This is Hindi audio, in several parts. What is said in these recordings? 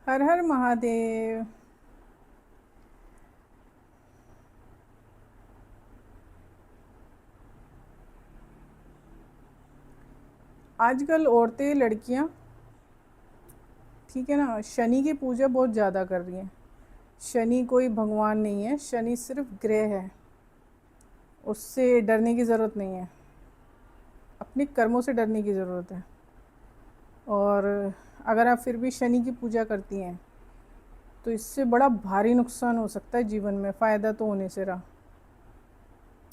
हर हर महादेव। आजकल औरतें लड़कियां, ठीक है ना, शनि की पूजा बहुत ज़्यादा कर रही हैं। शनि कोई भगवान नहीं है, शनि सिर्फ ग्रह है। उससे डरने की ज़रूरत नहीं है, अपने कर्मों से डरने की ज़रूरत है। और अगर आप फिर भी शनि की पूजा करती हैं तो इससे बड़ा भारी नुकसान हो सकता है जीवन में। फ़ायदा तो होने से रहा।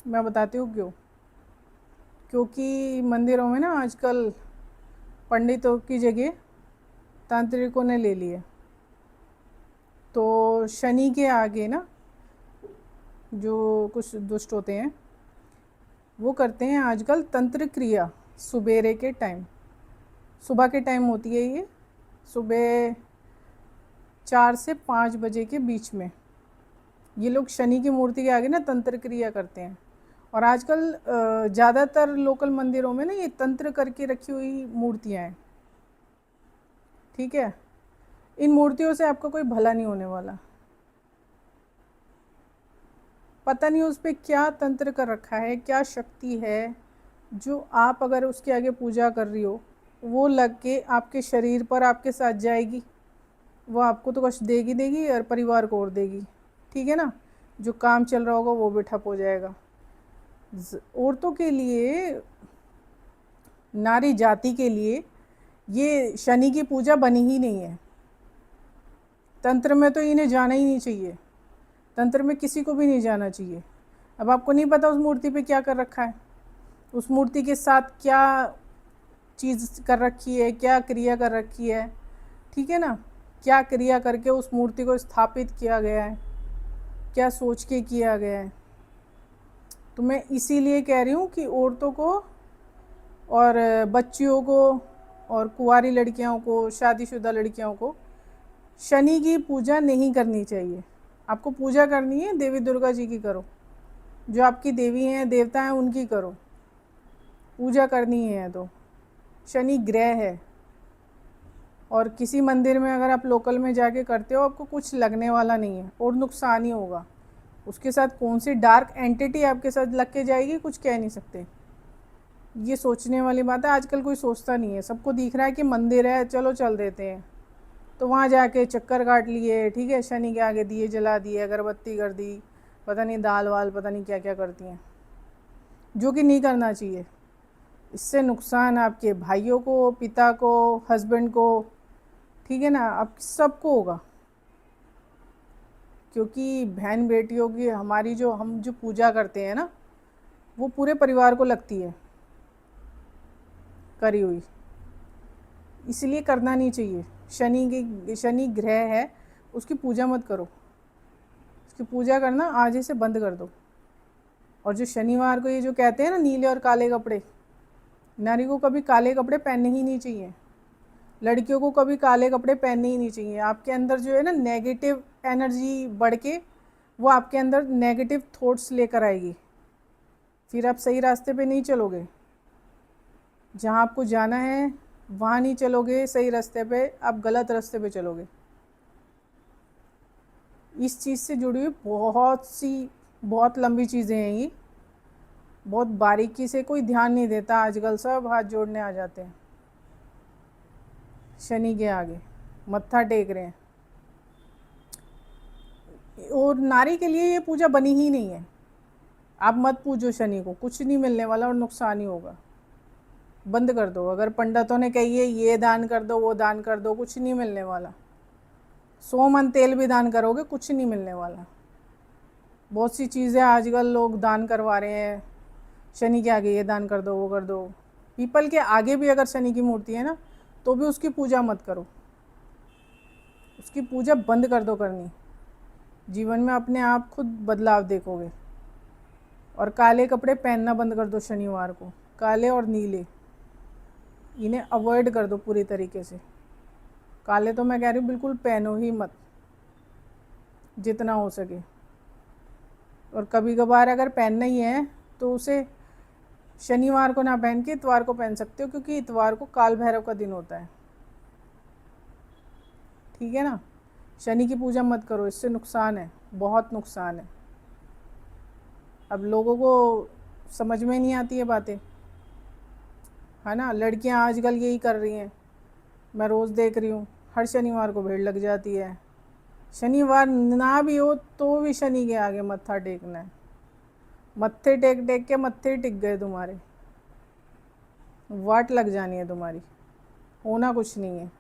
मैं बताती हूँ क्यों। क्योंकि मंदिरों में ना आजकल पंडितों की जगह तांत्रिकों ने ले ली है। तो शनि के आगे ना जो कुछ दुष्ट होते हैं वो करते हैं आजकल तंत्र क्रिया। सुबेरे के टाइम, सुबह के टाइम होती है ये, सुबह 4 से 5 बजे के बीच में ये लोग शनि की मूर्ति के आगे ना तंत्र क्रिया करते हैं। और आजकल ज़्यादातर लोकल मंदिरों में ना ये तंत्र करके रखी हुई मूर्तियाँ हैं, ठीक है। इन मूर्तियों से आपका कोई भला नहीं होने वाला। पता नहीं उस पर क्या तंत्र कर रखा है, क्या शक्ति है, जो आप अगर उसके आगे पूजा कर रही हो वो लग के आपके शरीर पर आपके साथ जाएगी। वो आपको तो कष्ट देगी देगी और परिवार को और देगी, ठीक है ना। जो काम चल रहा होगा वो भी ठप हो जाएगा। औरतों के लिए, नारी जाति के लिए ये शनि की पूजा बनी ही नहीं है। तंत्र में तो इन्हें जाना ही नहीं चाहिए, तंत्र में किसी को भी नहीं जाना चाहिए। अब आपको नहीं पता उस मूर्ति पे क्या कर रखा है, उस मूर्ति के साथ क्या चीज़ कर रखी है, क्या क्रिया कर रखी है, ठीक है ना। क्या क्रिया करके उस मूर्ति को स्थापित किया गया है, क्या सोच के किया गया है। तो मैं इसीलिए कह रही हूँ कि औरतों को और बच्चियों को और कुंवारी लड़कियों को, शादीशुदा लड़कियों को शनि की पूजा नहीं करनी चाहिए। आपको पूजा करनी है देवी दुर्गा जी की करो, जो आपकी देवी हैं देवता हैं उनकी करो। पूजा करनी है तो शनि ग्रह है। और किसी मंदिर में अगर आप लोकल में जाके करते हो आपको कुछ लगने वाला नहीं है और नुकसान ही होगा। उसके साथ कौन सी डार्क एंटिटी आपके साथ लग के जाएगी कुछ कह नहीं सकते। ये सोचने वाली बात है। आजकल कोई सोचता नहीं है, सबको दिख रहा है कि मंदिर है चलो चल देते हैं, तो वहाँ जाके चक्कर काट लिए, ठीक है, शनि के आगे दिए जला दिए, अगरबत्ती कर दी, पता नहीं दाल वाल पता नहीं क्या क्या करती हैं, जो कि नहीं करना चाहिए। इससे नुकसान आपके भाइयों को, पिता को, हस्बैंड को, ठीक है ना, अब सबको होगा। क्योंकि बहन बेटियों की हमारी जो हम जो पूजा करते हैं ना वो पूरे परिवार को लगती है करी हुई, इसलिए करना नहीं चाहिए। शनि ग्रह है, उसकी पूजा मत करो। उसकी पूजा करना आज ही से बंद कर दो। और जो शनिवार को ये जो कहते हैं ना नीले और काले कपड़े, नारी को कभी काले कपड़े पहनने ही नहीं चाहिए, लड़कियों को कभी काले कपड़े पहनने ही नहीं चाहिए। आपके अंदर जो है ना नेगेटिव एनर्जी बढ़ के वो आपके अंदर नेगेटिव थॉट्स लेकर आएगी, फिर आप सही रास्ते पे नहीं चलोगे। जहाँ आपको जाना है वहाँ नहीं चलोगे सही रास्ते पे, आप गलत रास्ते पे चलोगे। इस चीज़ से जुड़ी हुई बहुत लंबी चीज़ें हैं ये, बहुत बारीकी से कोई ध्यान नहीं देता। आजकल सब हाथ जोड़ने आ जाते हैं शनि के आगे, मत्था टेक रहे हैं। और नारी के लिए ये पूजा बनी ही नहीं है। आप मत पूजो शनि को, कुछ नहीं मिलने वाला और नुकसान ही होगा। बंद कर दो। अगर पंडितों ने कही है ये दान कर दो वो दान कर दो, कुछ नहीं मिलने वाला। 100 मन तेल भी दान करोगे कुछ नहीं मिलने वाला। बहुत सी चीज़ें आजकल लोग दान करवा रहे हैं, शनि के आगे ये दान कर दो वो कर दो। पीपल के आगे भी अगर शनि की मूर्ति है ना तो भी उसकी पूजा मत करो, उसकी पूजा बंद कर दो करनी। जीवन में अपने आप खुद बदलाव देखोगे। और काले कपड़े पहनना बंद कर दो शनिवार को, काले और नीले इन्हें अवॉइड कर दो पूरी तरीके से। काले तो मैं कह रही हूँ बिल्कुल पहनो ही मत जितना हो सके। और कभी कभार अगर पहनना ही है तो उसे शनिवार को ना पहन के इतवार को पहन सकते हो, क्योंकि इतवार को काल भैरव का दिन होता है। ठीक है ना। शनि की पूजा मत करो, इससे नुकसान है, बहुत नुकसान है। अब लोगों को समझ में नहीं आती है बातें, है ना। लड़कियां आजकल यही कर रही हैं, मैं रोज़ देख रही हूँ, हर शनिवार को भीड़ लग जाती है। शनिवार ना भी हो तो भी शनि के आगे मत्था टेकना है। मत्थे टेक टेक के मत्थे टिक गए तुम्हारे, वाट लग जानी है तुम्हारी, होना कुछ नहीं है।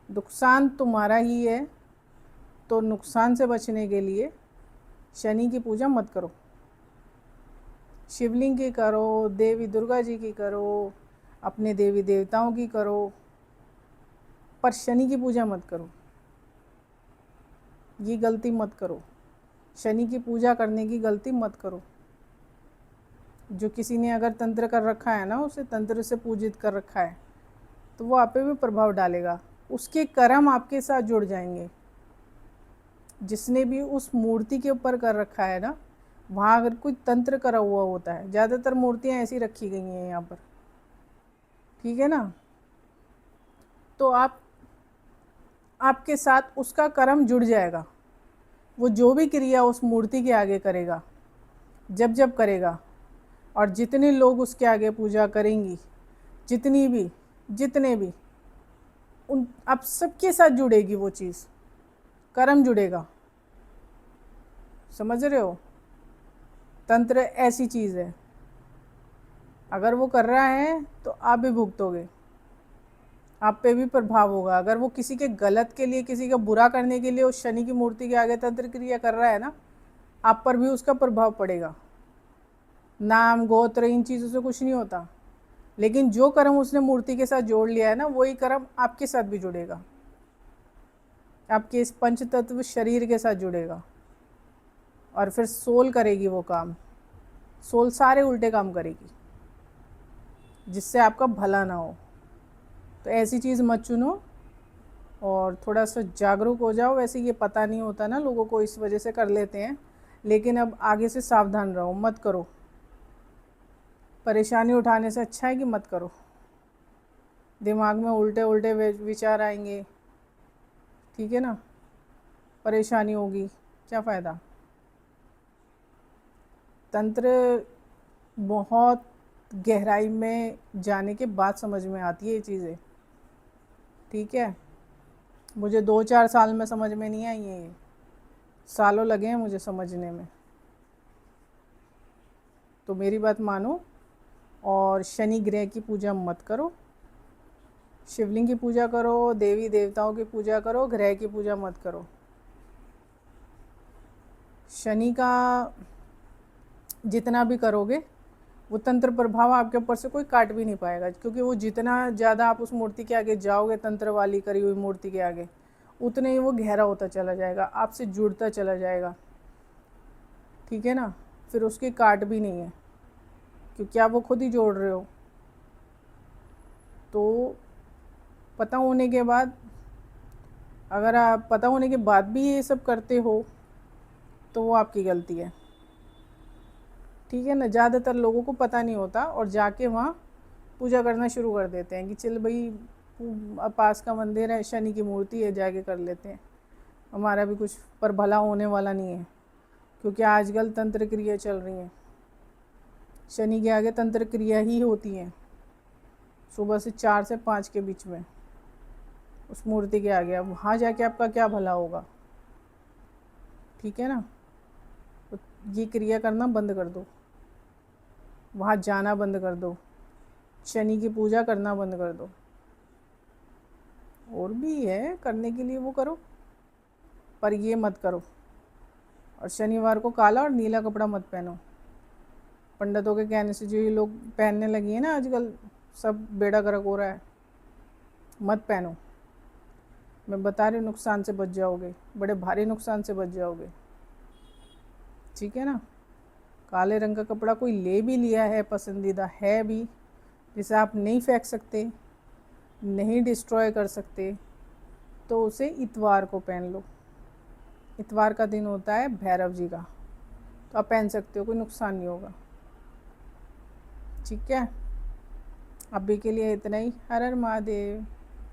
नुकसान तुम्हारा ही है, तो नुकसान से बचने के लिए शनि की पूजा मत करो। शिवलिंग की करो, देवी दुर्गा जी की करो, अपने देवी देवताओं की करो, पर शनि की पूजा मत करो। ये गलती मत करो, शनि की पूजा करने की गलती मत करो। जो किसी ने अगर तंत्र कर रखा है ना, उसे तंत्र से पूजित कर रखा है, तो वो आप पे भी प्रभाव डालेगा, उसके कर्म आपके साथ जुड़ जाएंगे। जिसने भी उस मूर्ति के ऊपर कर रखा है ना, वहाँ अगर कोई तंत्र करा हुआ होता है, ज़्यादातर मूर्तियाँ ऐसी रखी गई हैं यहाँ पर, ठीक है ना, तो आपके साथ उसका कर्म जुड़ जाएगा। वो जो भी क्रिया उस मूर्ति के आगे करेगा, जब जब करेगा, और जितने लोग उसके आगे पूजा करेंगी, जितने भी उन आप सबके साथ जुड़ेगी वो चीज़, कर्म जुड़ेगा। समझ रहे हो, तंत्र ऐसी चीज़ है, अगर वो कर रहा है तो आप भी भुगतोगे, आप पे भी प्रभाव होगा। अगर वो किसी के गलत के लिए, किसी का बुरा करने के लिए उस शनि की मूर्ति के आगे तंत्र क्रिया कर रहा है ना, आप पर भी उसका प्रभाव पड़ेगा। नाम गोत्र इन चीज़ों से कुछ नहीं होता, लेकिन जो कर्म उसने मूर्ति के साथ जोड़ लिया है ना, वही कर्म आपके साथ भी जुड़ेगा, आपके इस पंच तत्व शरीर के साथ जुड़ेगा, और फिर सोल करेगी वो काम। सोल सारे उल्टे काम करेगी, जिससे आपका भला ना हो। तो ऐसी चीज़ मत चुनो, और थोड़ा सा जागरूक हो जाओ। वैसे ये पता नहीं होता ना लोगों को, इस वजह से कर लेते हैं, लेकिन अब आगे से सावधान रहो, मत करो। परेशानी उठाने से अच्छा है कि मत करो। दिमाग में उल्टे उल्टे विचार आएंगे, ठीक है ना, परेशानी होगी, क्या फ़ायदा। तंत्र बहुत गहराई में जाने के बाद समझ में आती है ये चीज़ें, ठीक है। मुझे 2-4 साल में समझ में नहीं आई है ये, सालों लगे हैं मुझे समझने में। तो मेरी बात मानो, और शनि ग्रह की पूजा मत करो, शिवलिंग की पूजा करो, देवी देवताओं की पूजा करो, ग्रह की पूजा मत करो। शनि का जितना भी करोगे, वो तंत्र प्रभाव आपके ऊपर से कोई काट भी नहीं पाएगा, क्योंकि वो जितना ज़्यादा आप उस मूर्ति के आगे जाओगे, तंत्र वाली करी हुई मूर्ति के आगे, उतने ही वो गहरा होता चला जाएगा, आपसे जुड़ता चला जाएगा, ठीक है ना। फिर उसकी काट भी नहीं है, क्योंकि आप वो खुद ही जोड़ रहे हो। तो पता होने के बाद, अगर आप पता होने के बाद भी ये सब करते हो, तो वो आपकी गलती है, ठीक है ना। ज़्यादातर लोगों को पता नहीं होता, और जाके वहाँ पूजा करना शुरू कर देते हैं कि चल भाई पास का मंदिर है, शनि की मूर्ति है, जाके कर लेते हैं, हमारा भी कुछ पर भला होने वाला नहीं है। क्योंकि आजकल तंत्र क्रिया चल रही हैं, शनि के आगे तंत्र क्रिया ही होती हैं, सुबह से 4 से 5 के बीच में उस मूर्ति के आगे। अब वहाँ जाके आपका क्या भला होगा, ठीक है ना। तो ये क्रिया करना बंद कर दो, वहाँ जाना बंद कर दो, शनि की पूजा करना बंद कर दो। और भी है करने के लिए, वो करो, पर ये मत करो। और शनिवार को काला और नीला कपड़ा मत पहनो। पंडितों के कहने से जो ये लोग पहनने लगी हैं ना आजकल, सब बेड़ा गर्क हो रहा है, मत पहनो। मैं बता रही हूँ, नुकसान से बच जाओगे, बड़े भारी नुकसान से बच जाओगे, ठीक है ना। काले रंग का कपड़ा कोई ले भी लिया है, पसंदीदा है भी, जिसे आप नहीं फेंक सकते, नहीं डिस्ट्रॉय कर सकते, तो उसे इतवार को पहन लो। इतवार का दिन होता है भैरव जी का, तो आप पहन सकते हो, कोई नुकसान नहीं होगा, ठीक है। अभी के लिए इतना ही। हर हर महादेव।